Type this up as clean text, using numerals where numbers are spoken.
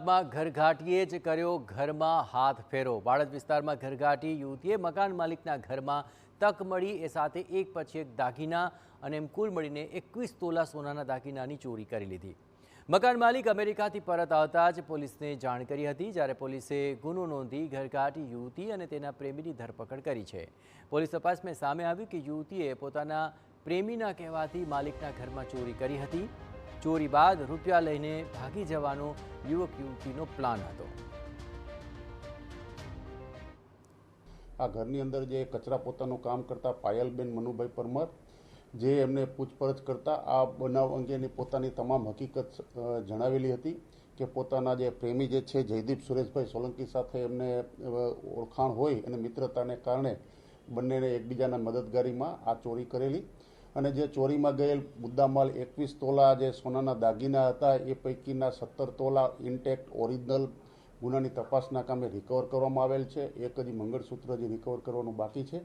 અમદાવાદમાં ઘરઘાટીએ જ કર્યો ઘરમાં હાથ ફેરો। વાડજ વિસ્તારમાં ઘરઘાટી યુવતીએ મકાન માલિકના ઘરમાં તક મળી એ સાથે એક પછી એક દાગીના અને એમ કુલ મળીને 21 તોલા સોનાના દાગીનાની ચોરી કરી લીધી। મકાન માલિક અમેરિકાથી પરત આવતા જ પોલીસને જાણ કરી હતી, જ્યારે પોલીસે ગુનો નોંધી ઘરઘાટી યુવતી અને તેના પ્રેમીની ધરપકડ કરી છે। પોલીસ તપાસમાં સામે આવ્યું કે યુવતીએ પોતાના પ્રેમીના કહેવાથી માલિકના ઘરમાં ચોરી કરી હતી। ચોરી બાદ રૂપિયા લઈને ભાગી જવાનો યુવક યુવતીનો પ્લાન હતો। આ ઘરની અંદર જે કચરા પોતાનું કામ કરતા પાયલબેન મનુભાઈ પરમાર, જે એમને પૂછપરછ કરતા આ બનાવ અંગેની પોતાની તમામ હકીકત જણાવેલી હતી કે પોતાના જે પ્રેમી જે છે જયદીપ સુરેશભાઈ સોલંકી સાથે એમને ઓળખાણ હોય અને મિત્રતાને કારણે બંનેને એકબીજાના મદદગારીમાં આ ચોરી કરેલી અને જે ચોરીમાં ગયેલ મુદ્દામાલ 21 તોલા જે સોનાના દાગીના હતા એ પૈકીના 17 તોલા ઇન્ટેક્ટ ઓરિજિનલ ગુનાની તપાસના કામે રિકવર કરવામાં આવેલ છે। એક હજી મંગળસૂત્ર હજી રિકવર કરવાનું બાકી છે।